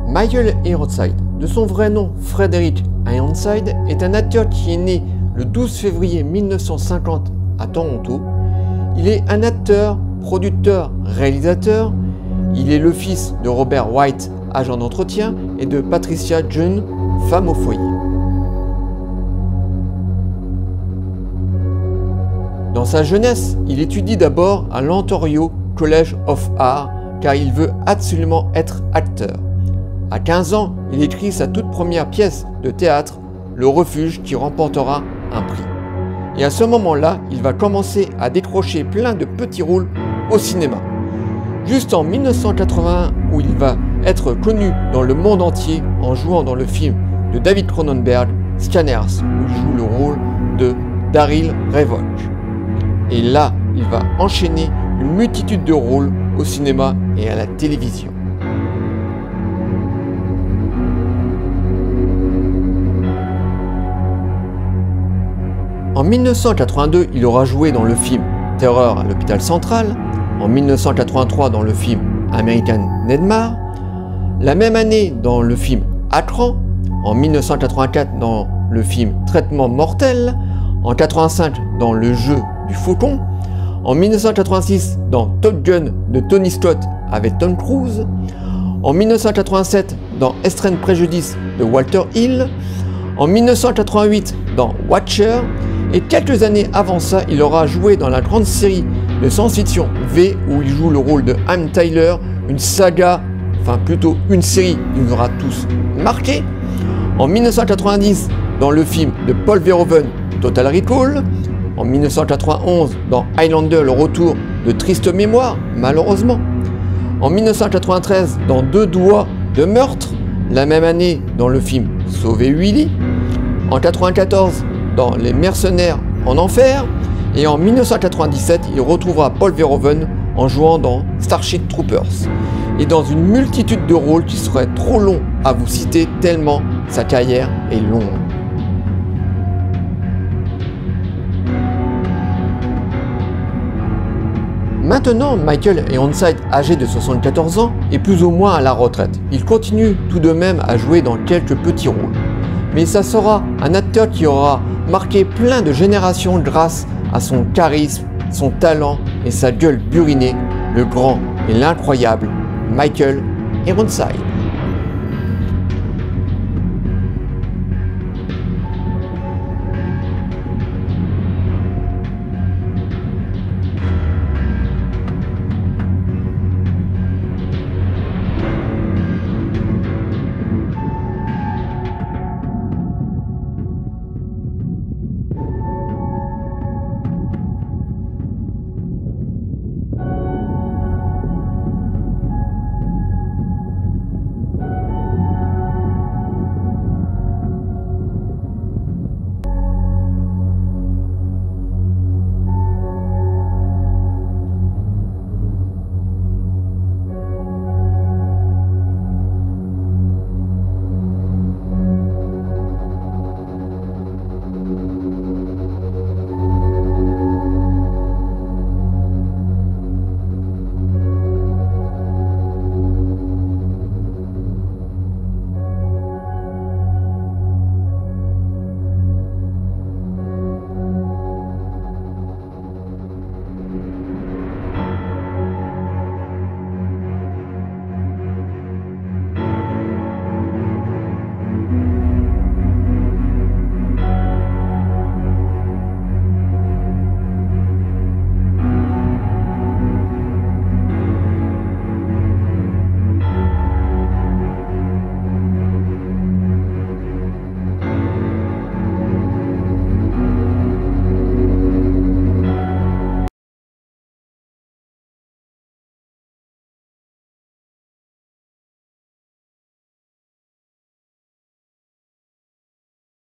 Michael Ironside, de son vrai nom Frederick Ironside, est un acteur qui est né le 12 février 1950 à Toronto. Il est un acteur, producteur, réalisateur. Il est le fils de Robert White, agent d'entretien, et de Patricia June, femme au foyer. Dans sa jeunesse, il étudie d'abord à l'Ontario College of Art car il veut absolument être acteur. À 15 ans, il écrit sa toute première pièce de théâtre, Le Refuge, qui remportera un prix. Et à ce moment-là, il va commencer à décrocher plein de petits rôles au cinéma. Juste en 1981, où il va être connu dans le monde entier en jouant dans le film de David Cronenberg, Scanners, où il joue le rôle de Daryl Revolch. Et là, il va enchaîner une multitude de rôles au cinéma et à la télévision. En 1982, il aura joué dans le film Terreur à l'hôpital central, en 1983 dans le film American Nightmare, la même année dans le film Akran, en 1984 dans le film Traitement mortel, en 1985 dans Le jeu du faucon, en 1986 dans Top Gun de Tony Scott avec Tom Cruise, en 1987 dans Extreme Prejudice de Walter Hill, en 1988 dans Watcher, et quelques années avant ça, il aura joué dans la grande série de science-fiction V où il joue le rôle de Ham Tyler, une saga, enfin plutôt une série qui nous aura tous marqué. En 1990 dans le film de Paul Verhoeven, Total Recall. En 1991 dans Highlander, le retour de Triste Mémoire, malheureusement. En 1993 dans Deux doigts de meurtre, la même année dans le film Sauver Willy. En 1994 dans Les mercenaires en enfer. Et en 1997, il retrouvera Paul Verhoeven en jouant dans Starship Troopers. Et dans une multitude de rôles qui seraient trop longs à vous citer tellement sa carrière est longue. Maintenant, Michael Ironside, âgé de 74 ans, est plus ou moins à la retraite. Il continue tout de même à jouer dans quelques petits rôles. Mais ça sera un acteur qui aura marqué plein de générations grâce à son charisme, son talent et sa gueule burinée, le grand et l'incroyable Michael Ironside.